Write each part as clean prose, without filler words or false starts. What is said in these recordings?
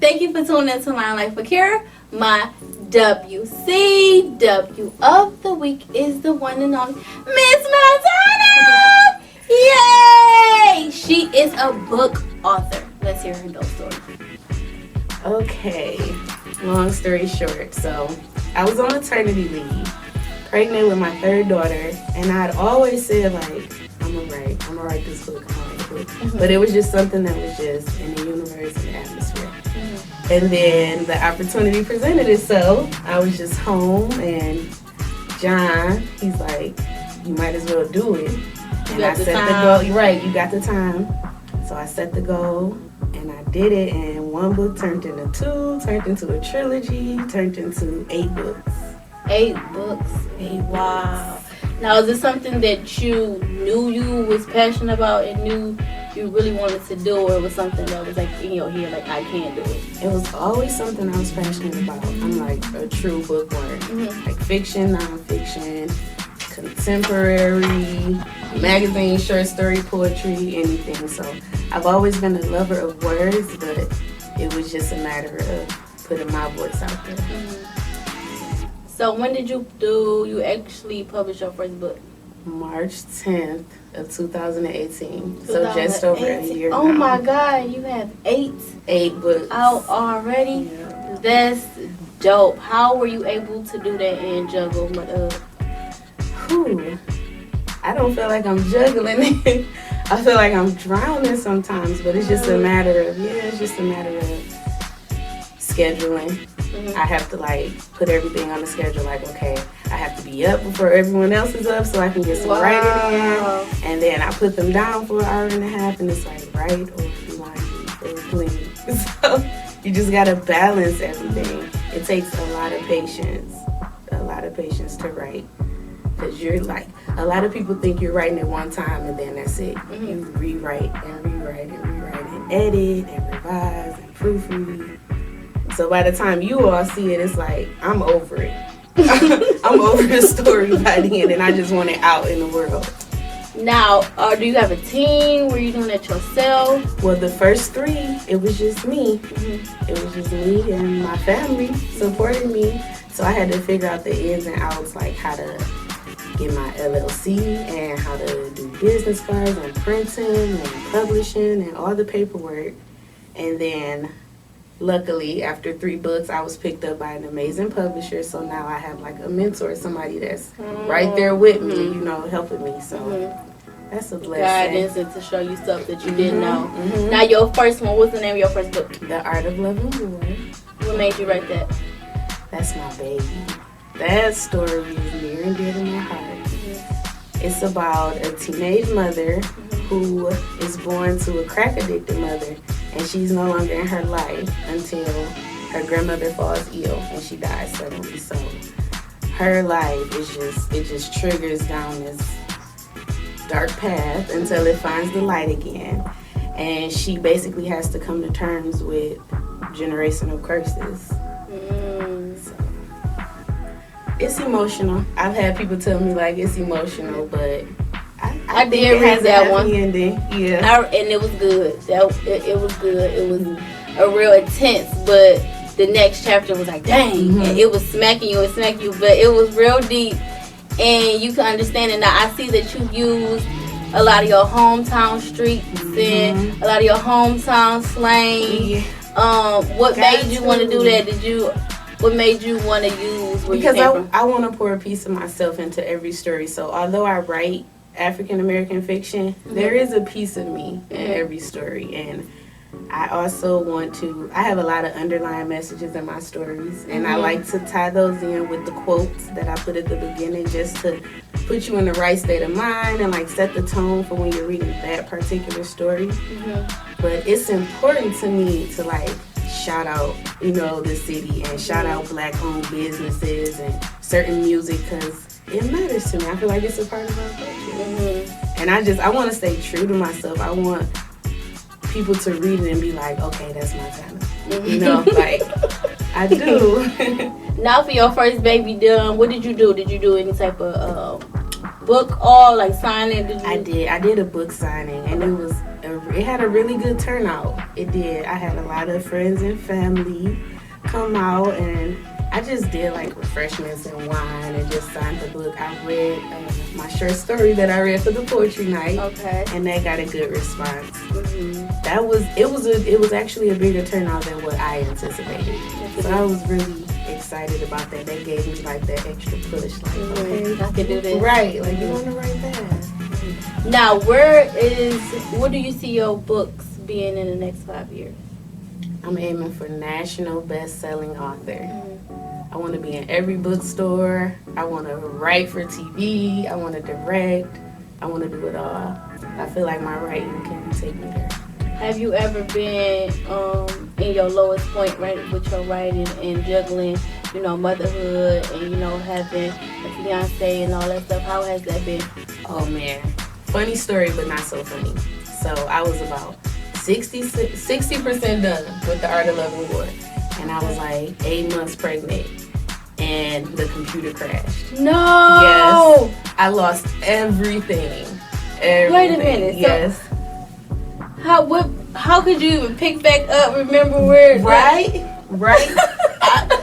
Thank you for tuning in to My Life with Kira. My WCW of the week is the one and only Miss Montana! Yay! She is a book author. Let's hear her dope story. Okay, long story short. So, I was on maternity leave, pregnant with my third daughter, and I'd always said, like, I'm gonna write this book, But it was just something that was just in the universe and the atmosphere. And then the opportunity presented itself. I was just home, and John, he's like, you might as well do it. And I set the goal. You're right, you got the time. So I set the goal, and I did it, and one book turned into two, turned into a trilogy, turned into 8 books. 8 books? Wow. Now, is this something that you knew you was passionate about and knew you really wanted to do, or it was something that was like in your head, like, I can't do it? It was always something I was passionate about. I'm like a true bookworm. Like fiction, nonfiction, contemporary, magazine, short story, poetry, anything. So I've always been a lover of words, but it was just a matter of putting my voice out there. So when did you actually publish your first book? March 10th of 2018. So just over a year now. Oh my God, you have 8 books out already? Yeah. That's dope. How were you able to do that and juggle? I don't feel like I'm juggling it. I feel like I'm drowning sometimes, but it's just a matter of scheduling. I have to like put everything on the schedule, like, okay, I have to be up before everyone else is up so I can get some writing in, and then I put them down for an hour and a half, and it's like, write or line or clean. So you just gotta balance everything. It takes a lot of patience to write, because you're like, a lot of people think you're writing at one time and then that's it. You rewrite and edit and revise and proofread. So by the time you all see it, it's like, I'm over it. I'm over the story by the end, and I just want it out in the world. Now, do you have a team? Were you doing it yourself? Well, the first 3, it was just me. It was just me and my family supporting me. So I had to figure out the ins and outs, like how to get my LLC and how to do business cards and printing and publishing and all the paperwork. And then luckily, after 3 books, I was picked up by an amazing publisher. So now I have like a mentor, somebody that's right there with me, helping me. So that's a blessing. Guidance and to show you stuff that you didn't know. Now, your first one, what's the name of your first book? The Art of Loving War. What made you write that? That's my baby. That story is near and dear to my heart. It's about a teenage mother who is born to a crack-addicted mother, and she's no longer in her life until her grandmother falls ill and she dies suddenly. So her life just triggers down this dark path until it finds the light again. And she basically has to come to terms with generational curses. So it's emotional. I've had people tell me like it's emotional, but I did read that one. Ending. Yeah, and it was good. It was good. It was a real intense, but the next chapter was like, dang, and it was smacking you, but it was real deep, and you can understand it. Now I see that you use a lot of your hometown streets and a lot of your hometown slang. What made you want to do that? What made you want to use? Because I want to pour a piece of myself into every story. So although I write African American fiction, there is a piece of me in every story, and I also I have a lot of underlying messages in my stories, and I like to tie those in with the quotes that I put at the beginning, just to put you in the right state of mind and like set the tone for when you're reading that particular story. But it's important to me to like shout out, the city, and shout out Black-owned businesses and certain music, because it matters to me. I feel like it's a part of our culture. And I want to stay true to myself. I want people to read it and be like, okay, that's my kind of, like, I do. Now for your first baby done, what did you do? Did you do any type of book or like signing? I did a book signing, and it it had a really good turnout. It did. I had a lot of friends and family come out, and I just did like refreshments and wine and just signed the book. I read my short story that I read for the poetry night, Okay. and that got a good response. Mm-hmm. It was actually a bigger turnout than what I anticipated. So I was really excited about that. That gave me like that extra push. Like, okay, I can do this. right? Like you want to write that. Now, where do you see your books being in the next 5 years? I'm aiming for national best-selling author. Mm-hmm. I want to be in every bookstore. I want to write for TV. I want to direct. I want to do it all. I feel like my writing can take me there. Have you ever been in your lowest point, right, with your writing and juggling, motherhood and, having a fiance and all that stuff? How has that been? Oh, man. Funny story, but not so funny. So I was about 60% done with The Art of Loving War. And I was like 8 months pregnant. And the computer crashed. No! Yes. I lost everything. Wait a minute. Yes. How could you even pick back up, remember where? Right?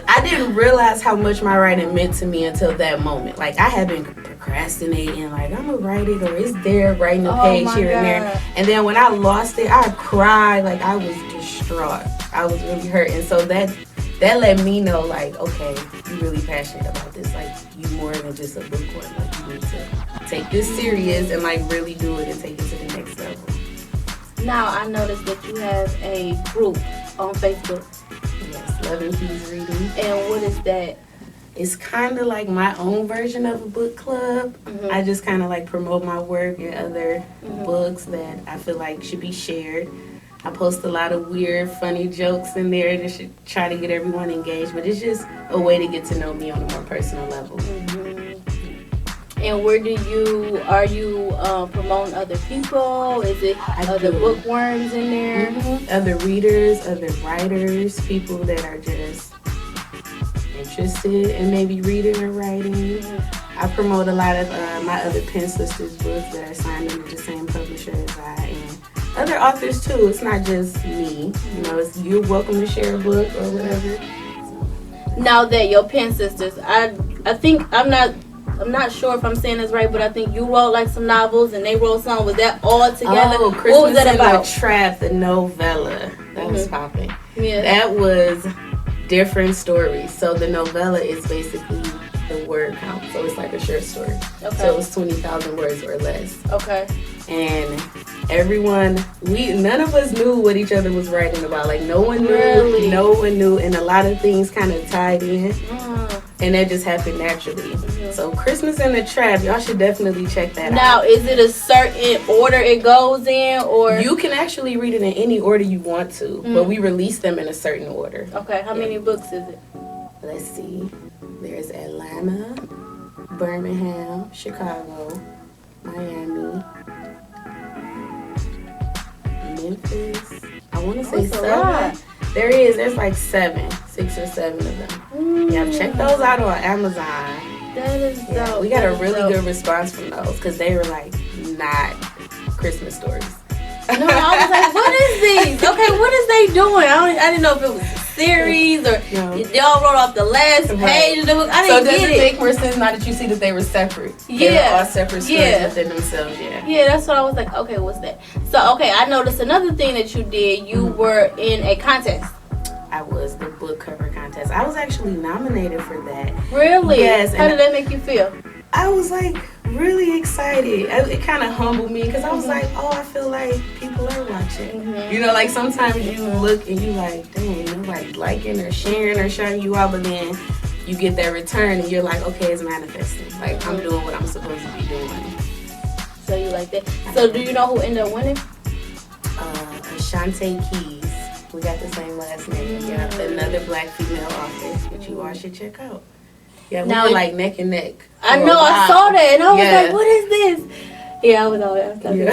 I didn't realize how much my writing meant to me until that moment. Like, I had been procrastinating, like, I'm gonna write it, or it's there, writing a page here and there. And then when I lost it, I cried, like, I was distraught. I was really hurt. And so that let me know, like, okay, you're really passionate about this. Like, you more than just a bookworm. Like, you need to take this serious and, like, really do it and take it to the next level. Now, I noticed that you have a group on Facebook. Yes, Loving Keys Reading. And what is that? It's kind of like my own version of a book club. Mm-hmm. I just kind of like promote my work and other books that I feel like should be shared. I post a lot of weird, funny jokes in there to try to get everyone engaged, but it's just a way to get to know me on a more personal level. Mm-hmm. And where are you promoting other people? Is it other bookworms in there? Mm-hmm. Other readers, other writers, people that are just interested in maybe reading or writing. Mm-hmm. I promote a lot of my other Pen Sisters books that are signed under the same publisher as I, and other authors too. It's not just me. You're welcome to share a book or whatever. Now that your Pen Sisters, I think I'm not sure if I'm saying this right, but I think you wrote like some novels and they wrote some. Was that all together? Oh, Christmas what was that about? The Trap, the novella. That was popping. Yeah. That was different stories. So the novella is basically the word count. So it's like a short story. Okay. So it was 20,000 words or less. Okay. And none of us knew what each other was writing about. Like, no one knew. Really? No one knew. And a lot of things kind of tied in. And that just happened naturally. Mm-hmm. So Christmas in the Trap, y'all should definitely check that out. Now, is it a certain order it goes in, or? You can actually read it in any order you want to, but we release them in a certain order. Okay, how many books is it? Let's see. There's Atlanta, Birmingham, Chicago, Miami, Memphis. I want to say 7. There's like 6 or 7 of them. Yeah, check those out on Amazon. That is dope. We got a really good response from those because they were like not Christmas stories. No, I was like, what is these? Okay, what is they doing? I didn't know if it was a series or y'all wrote off the last page of the book. I didn't get it. So does it make more sense now that you see that they were separate? Yeah. They were all separate stories within themselves, Yeah, that's what I was like, okay, what's that? So, okay, I noticed another thing that you did. You were in a contest. I was the book cover contest. I was actually nominated for that. Really? Yes. How did that make you feel? I was like really excited. It kind of humbled me because I was like, oh, I feel like people are watching. Like sometimes you look and you like, dang, nobody's liking or sharing or shouting you out, but then you get that return and you're like, okay, it's manifesting. Like I'm doing what I'm supposed to be doing. So you like that? So do you know who ended up winning? Ashante Keys. We got the same last name. Yeah, another Black female author that you all should check out. Yeah, we were like neck and neck. I know, I saw that, and I was like, what is this? Yeah, I was all that. Like, go read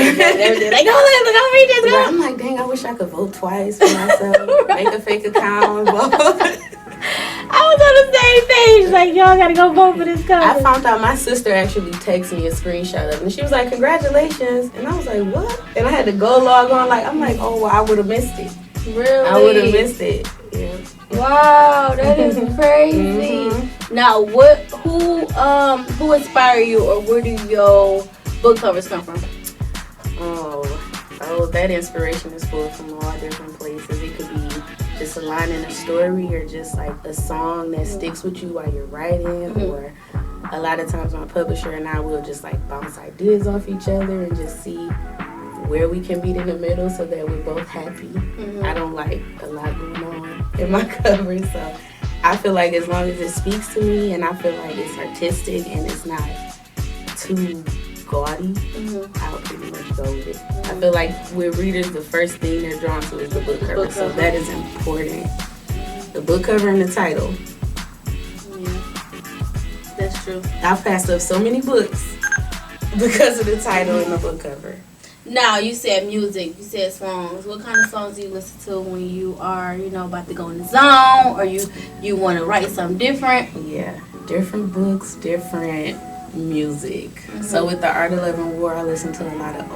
this, girl. I'm like, dang, I wish I could vote twice for myself. Make a fake account. I was on the same page. Like, y'all gotta go vote for this cover. I found out my sister actually texted me a screenshot of it, and she was like, "Congratulations!" And I was like, "What?" And I had to go log on. Like, I'm like, "Oh, well, I would have missed it. Really? I would have missed it." Yeah. Wow, that is crazy. Now, who inspired you, or where do your book covers come from? Oh, that inspiration is pulled from all different places. It could be just a line in a story, or just like a song that sticks with you while you're writing, or a lot of times my publisher and I will just like bounce ideas off each other and just see where we can meet in the middle so that we're both happy. I don't like a lot going on in my covers, so I feel like as long as it speaks to me and I feel like it's artistic and it's not too gaudy, I'll pretty much go with it. I feel like with readers, the first thing they're drawn to is the book cover, so that is important. The book cover and the title. Yeah, that's true. I've passed up so many books because of the title and the book cover. Now, you said music, you said songs. What kind of songs do you listen to when you are, about to go in the zone, or you want to write something different? Yeah, different books, different music. So with the Art of Loving War, I listen to a lot of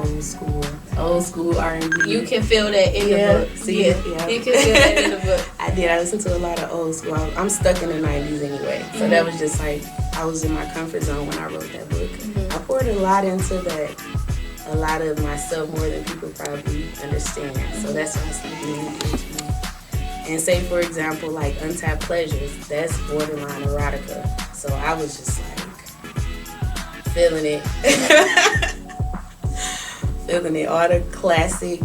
old school R&B. You can feel that in the book. See, yeah. You can feel that in the book. I did. I listened to a lot of old school. I'm stuck in the 90s anyway. So that was just like, I was in my comfort zone when I wrote that book. I poured a lot into that. A lot of myself, more than people probably understand. So that's why it's meaningful to me. And say, for example, like Untapped Pleasures, that's borderline erotica. So I was just like feeling it. Feeling it. All the classic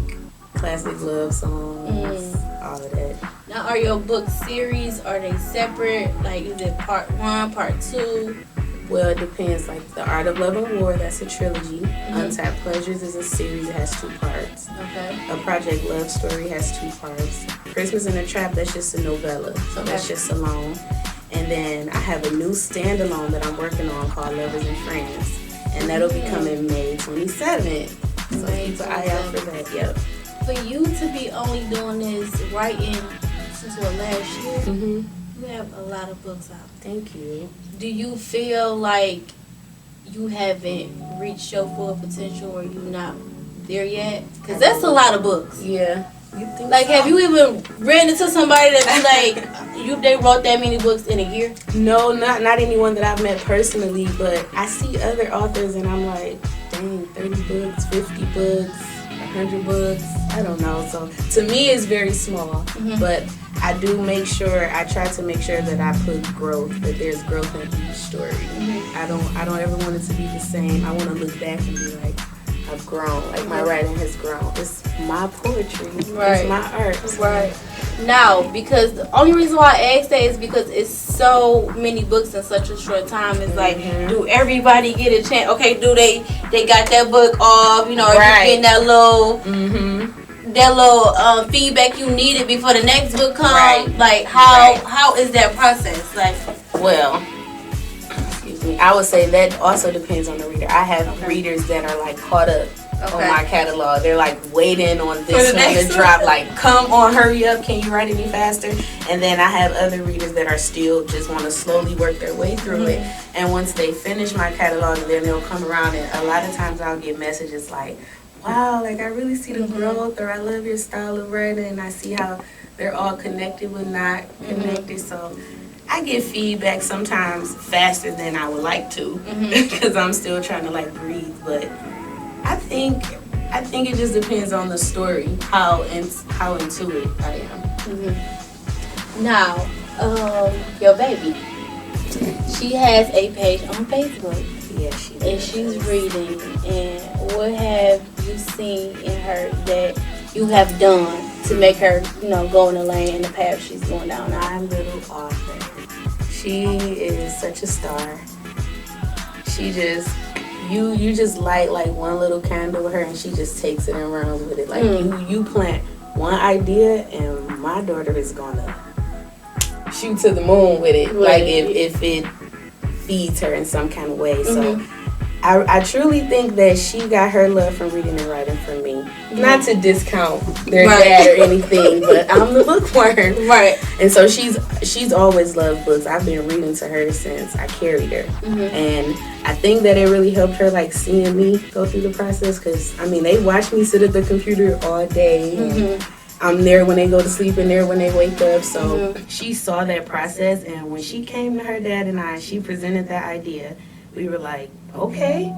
love songs, all of that. Now, are your books series, are they separate? Like, is it part 1, part 2? Well, it depends. Like The Art of Love and War, that's a trilogy. Untapped Pleasures is a series that has 2 parts. Okay. A Project Love Story has 2 parts. Christmas in a Trap, that's just a novella. So that's just alone. And then I have a new standalone that I'm working on called Lovers and Friends. And that'll be coming May 27th. So keep an eye out for that. Yep. For you to be only doing this writing since last year, you have a lot of books out. Thank you. Do you feel like you haven't reached your full potential, or you're not there yet? Because that's a lot of books. Yeah. You think Like, so? have you even ran into somebody that be like, they wrote that many books in a year? No, not anyone that I've met personally, but I see other authors and I'm like, dang, 30 books, 50 books, 100 books, I don't know. So to me it's very small, but I try to make sure that I put growth, that there's growth in each story. I don't ever want it to be the same. I want to look back and be like, I've grown, like my writing has grown. It's my poetry, it's my art. Right. Now, because the only reason why I asked that is because it's so many books in such a short time. It's like, do everybody get a chance? Okay, do they got that book off? Are you getting that little feedback you needed before the next book comes? Right. Like, how is that process? Like, well, excuse me, I would say that also depends on the reader. I have readers that are like caught up on my catalog. They're like waiting on this one to drop. Like, come on, hurry up! Can you write any faster? And then I have other readers that are still just want to slowly work their way through it. And once they finish my catalog, then they'll come around, and a lot of times I'll get messages like, wow, like I really see the growth, or I love your style of writing, and I see how they're all connected but not connected. So I get feedback sometimes faster than I would like to, because I'm still trying to like breathe. But I think it just depends on the story, how into it I am. Now, your baby, she has a page on Facebook. Yeah, she does. And she's reading. And what have you seen in her that you have done to make her, go in the lane and the path she's going down? My little author. She is such a star. She just, you just light like one little candle with her, and she just takes it and runs with it. Like you plant one idea, and my daughter is gonna shoot to the moon with it. Like if it feeds her in some kind of way. So I truly think that she got her love from reading and writing from me. Not to discount their dad or anything, but I'm the bookworm. Right. And so she's always loved books. I've been reading to her since I carried her. And I think that it really helped her, like, seeing me go through the process. Because, I mean, they watch me sit at the computer all day. And I'm there when they go to sleep and there when they wake up. So she saw that process. And when she came to her dad and I, she presented that idea. We were like, okay,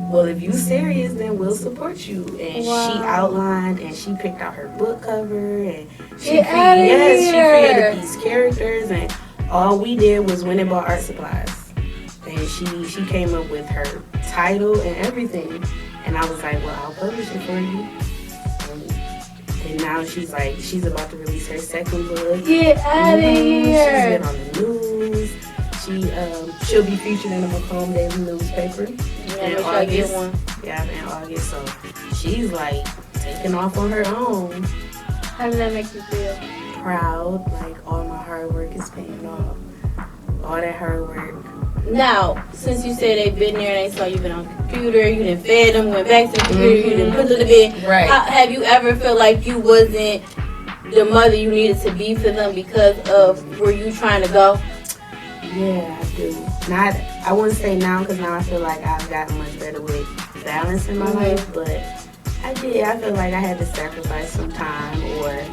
well, if you serious, then we'll support you. And she outlined and she picked out her book cover and she created these characters, and all we did was went and bought art supplies. And she came up with her title and everything. And I was like, well, I'll publish it for you. And now she's about to release her second book. Get out of here. She's been on the news. She'll be featured in the Macomb Daily newspaper in August. Yeah, in August. So she's like taking off on her own. How does that make you feel? Proud, like all my hard work is paying off. All that hard work. Now, since you said they've been there and they saw you been on the computer, you done fed them, went back to the computer, you done put them to bed. Right. Have you ever felt like you wasn't the mother you needed to be for them because of where you trying to go? Yeah, I do. I wouldn't say now, because now I feel like I've gotten much better with balance in my life, but I feel like I had to sacrifice some time, or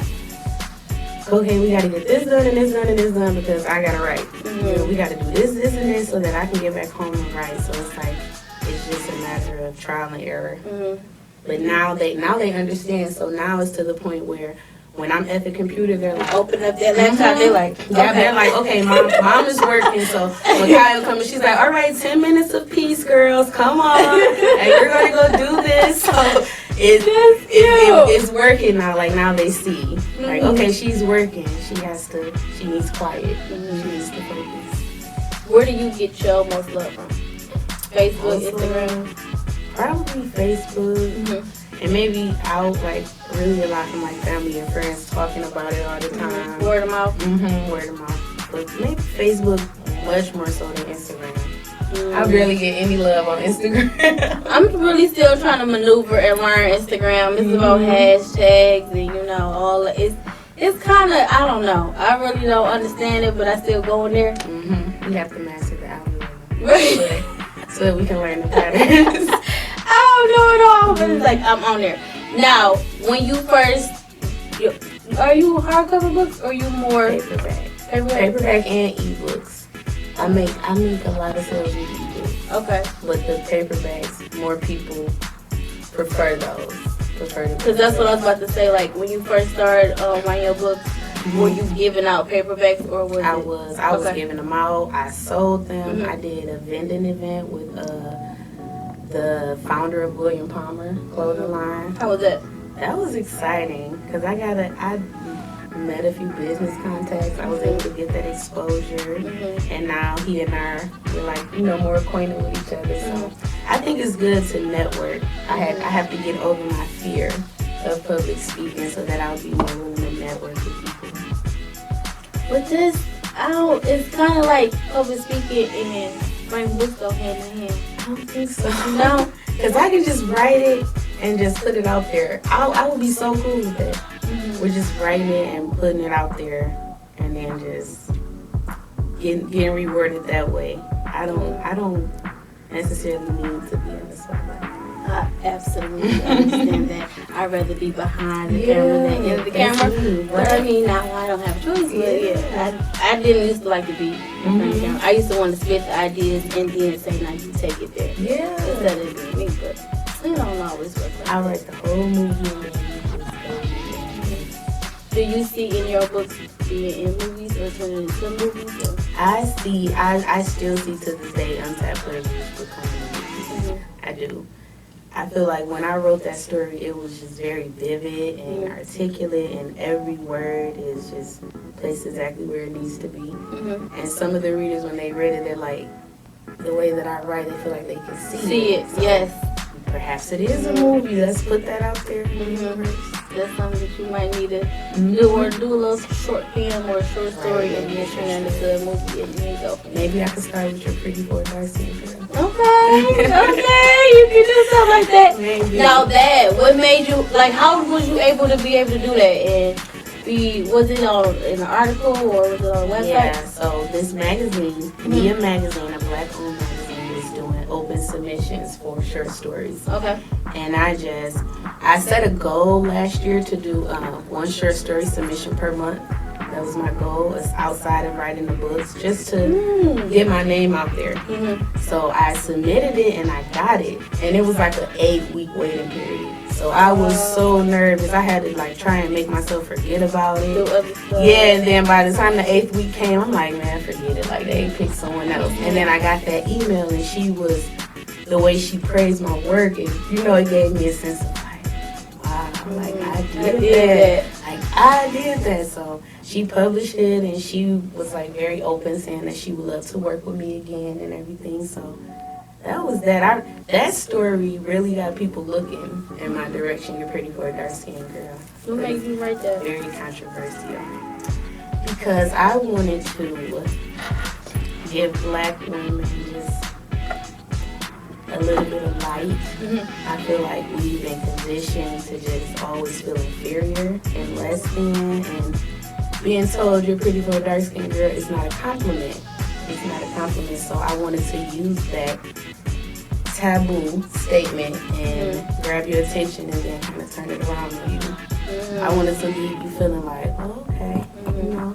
okay, we gotta get this done and this done and this done because I gotta write. You know, we gotta do this and this so that I can get back home and write. So it's like, it's just a matter of trial and error. But now they understand, so now it's to the point where when I'm at the computer, they're like, open up that laptop. They're like, they're like, okay, mom is working. So when Kyle comes, she's like, all right, 10 minutes of peace, girls, come on, and we're gonna go do this. So it's working now. Like, now they see, like, okay, she's working. She needs quiet. She needs to focus. Where do you get your most love from? Facebook, Instagram? Probably Facebook. And maybe out, like, really a lot from my family and friends talking about it all the time. Word of mouth? Word of mouth. But maybe Facebook much more so than Instagram. I barely get any love on Instagram. I'm really still trying to maneuver and learn Instagram. It's about hashtags and, you know, all that. It's kind of, I don't know. I really don't understand it, but I still go in there. We have to master the algorithm. Right. So that we can learn the patterns. I don't know it all, but it's like I'm on there. Now, when you first, are you hardcover books or you more Paperback and ebooks. I make a lot of sales with ebooks. Okay. But the paperbacks, more people prefer those. Because that's what I was about to say. Like when you first started writing your books, were you giving out paperbacks or was I was giving them out. I sold them. I did a vending event with the founder of William Palmer clothing line. How was that? That was exciting because I met a few business contacts. I was able to get that exposure, and now he and we're like, you know, more acquainted with each other. So I think it's good to network. I have to get over my fear of public speaking so that I'll be more willing to network with people. But it's kind of like public speaking and writing books go hand in hand. I don't think so. No, because I can just write it and just put it out there. I would be so cool with it. We're just writing it and putting it out there, and then just getting rewarded that way. I don't necessarily need to be in the spotlight. I absolutely understand that. I'd rather be behind the camera than in the camera. Me, But I mean, now I don't have a choice. But I didn't used to like to be in front of the camera. I used to want to spit the ideas and then say, "Now you take it there." Yeah. Instead of being me, but it don't always work. Like I write the whole movie and then do you see in your books being in movies or turning into movies? Or? I still see to this day Untapped Pleasures becoming movies. I do. I feel like when I wrote that story, it was just very vivid and articulate, and every word is just placed exactly where it needs to be. And some of the readers, when they read it, they're like, the way that I write, they feel like they can see it. See it, So yes. perhaps it is a movie. Let's put that out there in the universe. that's something that you might need to do, or do a little short film or a short story, and then turn it into a movie, and then go from there. Maybe I could start with your Pretty Boy Dark Skin Girl. Okay, you can do something like that. Maybe. Now that, what made you, like, how was you able to do that? And was it on in an article or was it on a website? Yeah, so this magazine, Mia Magazine, a black-owned magazine, is doing open submissions for short stories. Okay. And I set a goal last year to do one short story submission per month. That was my goal. It's outside of writing the books, just to get my name out there. So I submitted it and I got it. And it was like an 8-week waiting period. So I was so nervous. I had to like try and make myself forget about it. Do other stuff. Yeah, and then by the time the 8th week came, I'm like, man, forget it. Like, they picked someone else. And then I got that email, and she was, the way she praised my work, and it gave me a sense of like, wow, like I did that. Like, I did that. So she published it, and she was like very open, saying that she would love to work with me again and everything. So that was that. That story really got people looking in my direction. You're Pretty for a Dark Skin Girl. What made you write that? Very controversial. Because I wanted to give black women just a little bit of light. I feel like we've been conditioned to just always feel inferior and less than, and being told you're pretty for a dark skinned girl is not a compliment. It's not a compliment. So I wanted to use that taboo statement and grab your attention and then kind of turn it around on you. I wanted to leave you feeling like, oh, okay,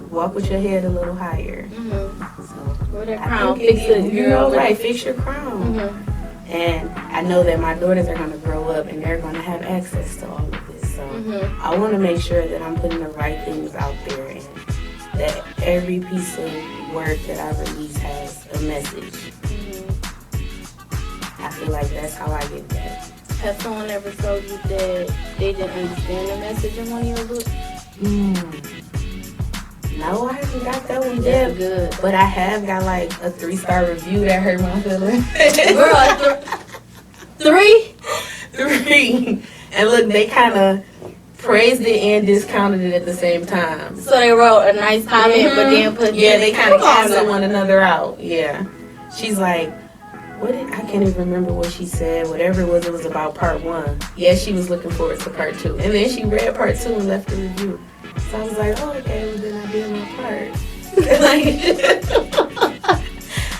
walk with your head a little higher. So or that crown, fix it, right, fix your crown. And I know that my daughters are going to grow up and they're going to have access to all of this. So I want to make sure that I'm putting the right things out there and that every piece of work that I release has a message. I feel like that's how I get that. Has someone ever told you that they didn't understand the message in one of your books? No, I haven't got that one That's yet. good. But I have got like a 3-star review that hurt my feelings. Girl, 3? 3. And look, they kind of praised it and discounted it at the same time. So they wrote a nice comment, but then put they kind of canceled one another out. Yeah. She's like, I can't even remember what she said. Whatever it was about part 1. Yeah, she was looking forward to part 2. And then she read part 2 and left a review. So I was like, oh, okay, well then I did my part.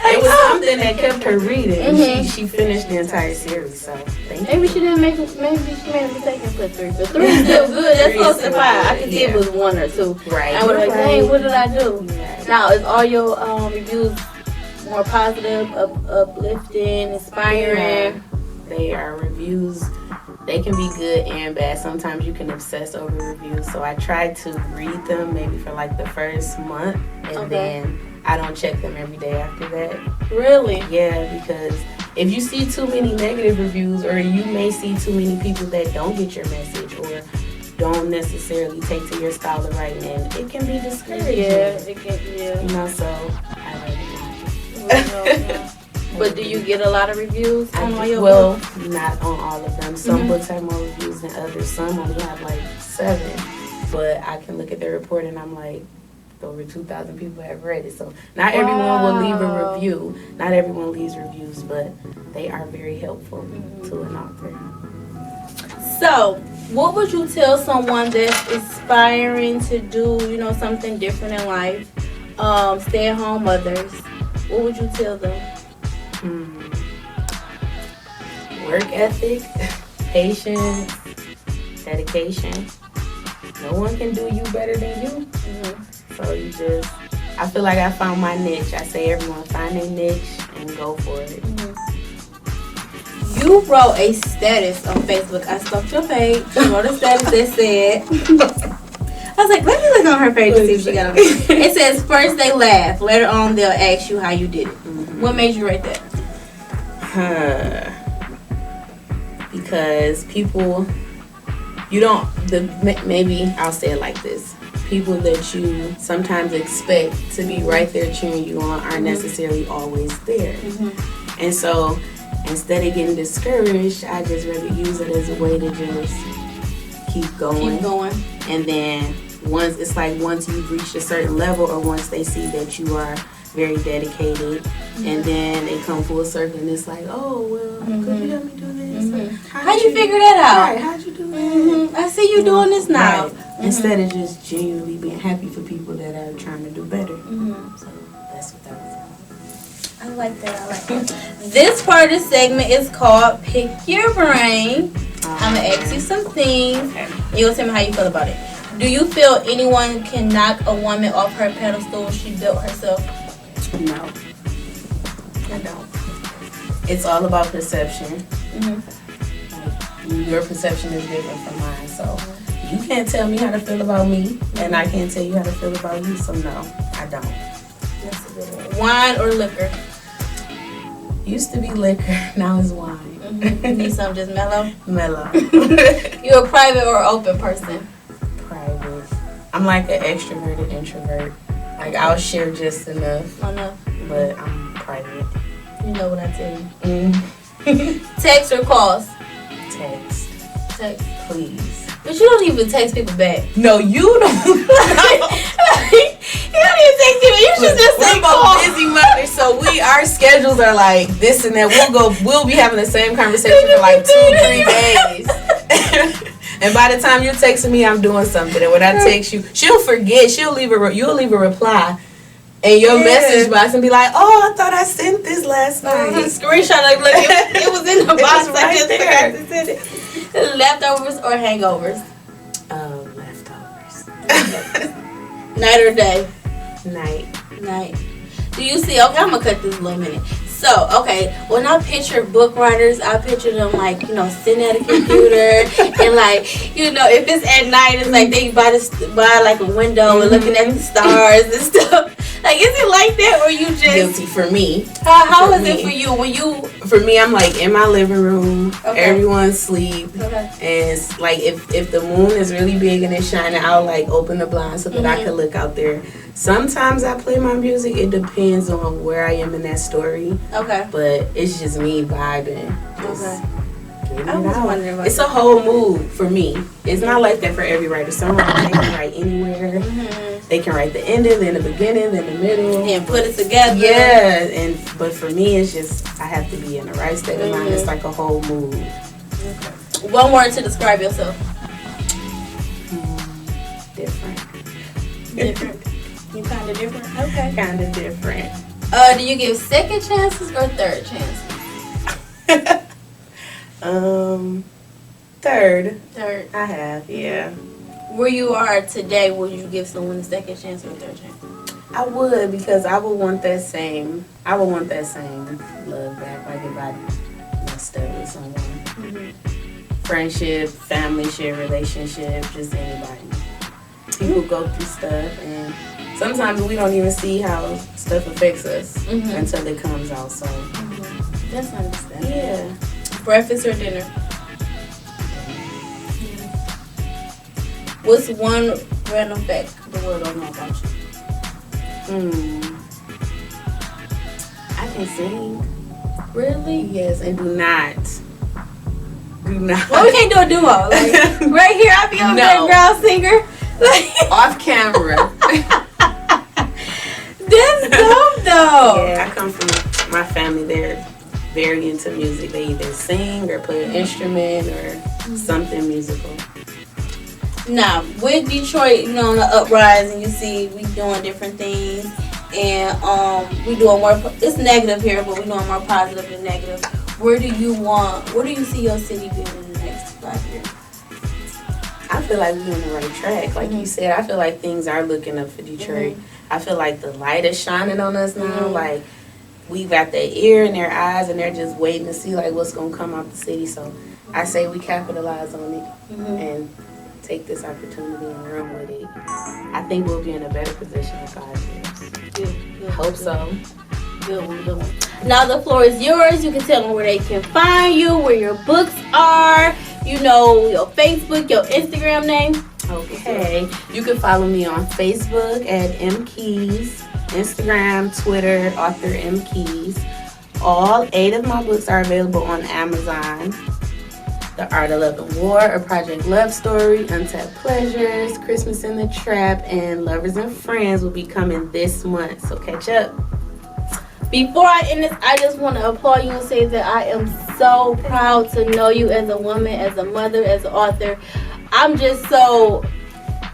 It was something that kept her reading. She finished the entire series, so thank you. Maybe she made a mistake and put 3. But 3 is still good. That's close to 5. I could see if it was 1 or 2. Right. I would have like, dang, what did I do? Right. Now, is all your reviews more positive, uplifting, inspiring? They are reviews. They can be good and bad. Sometimes you can obsess over reviews. So I try to read them maybe for like the first month, and then I don't check them every day after that. Really? Yeah, because if you see too many negative reviews, or you may see too many people that don't get your message or don't necessarily take to your style of writing, and it can be discouraging. Yeah, it can. Yeah. So I like it. But do you get a lot of reviews on all your books? Well, not on all of them. Some books have more reviews than others. Some only have like 7. But I can look at their report and I'm like, over 2,000 people have read it. So not everyone will leave a review. Not everyone leaves reviews, but they are very helpful to an author. So, what would you tell someone that's aspiring to do, something different in life? Stay-at-home mothers. What would you tell them? Work ethic, patience, dedication. No one can do you better than you. So I feel like I found my niche. I say everyone find a niche and go for it. You wrote a status on Facebook. I stalked your page. You wrote a status that said, I was like, let me look on her page to see if she got on it. It says, first they laugh. Later on, they'll ask you how you did it. What made you write that? Because people, maybe I'll say it like this. People that you sometimes expect to be right there cheering you on aren't necessarily always there. And so instead of getting discouraged, I just rather use it as a way to just keep going. Keep going. And then once you've reached a certain level, or once they see that you are very dedicated, and then they come full circle and it's like, oh, well, could you help me do this? How'd you figure that out? Right, how'd you do that? I see you doing this now. Right. Instead of just genuinely being happy for people that are trying to do better. So that's what that was about. I like that. This part of the segment is called Pick Your Brain. I'm going to ask you some things. Okay. You're going to tell me how you feel about it. Do you feel anyone can knock a woman off her pedestal when she built herself? No, I don't. It's all about perception. Like, your perception is different from mine, so you can't tell me how to feel about me, and I can't tell you how to feel about you. So no, I don't. That's a good one. Wine or liquor? Used to be liquor, now it's wine. Need something just mellow? Mellow. You a private or open person? Private. I'm like an extroverted introvert. Like, I'll share just enough, but I'm private. You know what I tell you. Text or calls? Text. Text. Please. But you don't even text people back. No, you don't. You don't even text people. You should just say we're call. both busy mothers, so our schedules are like this and that. We'll be having the same conversation for like 2-3 days. And by the time you're texting me, I'm doing something. And when I text you, she'll forget. You'll leave a reply in your message box and be like, "Oh, I thought I sent this last night." Screenshot like, look, it was in the box. It was right there. I just sent it. Leftovers or hangovers? Leftovers. Night or day? Night. Do you see? Okay, I'm gonna cut this a little minute. So, okay, when I picture book writers, I picture them like, sitting at a computer and like, if it's at night, it's like they by like a window and looking at the stars and stuff. Like, is it like that, or you just guilty for me? How is it for you when you? For me, I'm like in my living room. Okay. Everyone's asleep, Okay. and it's like if the moon is really big and it's shining, I'll like open the blinds so that I can look out there. Sometimes I play my music. It depends on where I am in that story. Okay. But it's just me vibing. Okay. Getting I was it out. wondering about It's a whole mood for me. It's not like that for every writer. Some writers, they can write anywhere. They can write the ending, then the beginning, then the middle. And put it together. Yeah, but for me, it's just I have to be in the right state of mind. It's like a whole mood. One word to describe yourself. Different. Different. You kind of different. Okay. Kind of different. Do you give second chances or third chances? Third. Third. I have, yeah. Where you are today, would you give someone a second chance or a third chance? I would, because I would want that same love back, like if I messed up with someone. Friendship, family share, relationship, just anybody. People go through stuff, and sometimes we don't even see how stuff affects us until it comes out. So That's understandable. yeah. Breakfast or dinner? What's one random fact the world don't know about you? I can sing. Really? Yes, and do not. Well, we can't do a duo. Like, right here, I'll be a background singer. Like, Off camera. That's dope, though. Yeah, I come from my family. They're very into music. They either sing or play an instrument or something musical. Now, with Detroit, on the uprising, you see we doing different things, and we doing more. It's negative here, but we doing more positive than negative. Where do you see your city being in the next 5 years? I feel like we're on the right track. Like you said, I feel like things are looking up for Detroit. I feel like the light is shining on us now. Like, we've got their ear and their eyes, and they're just waiting to see like what's gonna come out the city. So I say we capitalize on it and take this opportunity and run with it. I think we'll be in a better position in 5 years. Good. Hope so. Good one. Now the floor is yours. You can tell them where they can find you, where your books are, your Facebook, your Instagram name. Okay. You can follow me on Facebook at M Keys, Instagram, Twitter, author M Keys. All 8 of my books are available on Amazon. The Art of Love and War, A Project Love Story, Untapped Pleasures, Christmas in the Trap, and Lovers and Friends will be coming this month. So catch up. Before I end this, I just want to applaud you and say that I am so proud to know you as a woman, as a mother, as an author. I'm just so,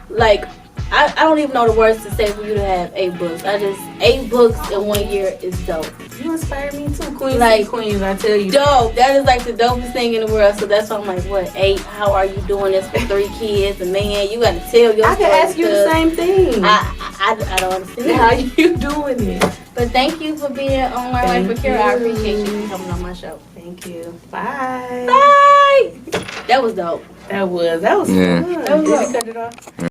like, I don't even know the words to say for you to have 8 books. 8 books in 1 year is dope. You inspire me too, Queens. Like, Queens, I tell you. Dope. That is like the dopest thing in the world. So that's why I'm like, what, 8? How are you doing this for 3 kids? And man, you got to tell your I can ask you the same thing. I don't understand. How you doing it? But thank you for being on My Life with Kara. I appreciate you coming on my show. Thank you. Bye. Bye. That was dope. That was Yeah. fun. That was Did dope. we cut it off?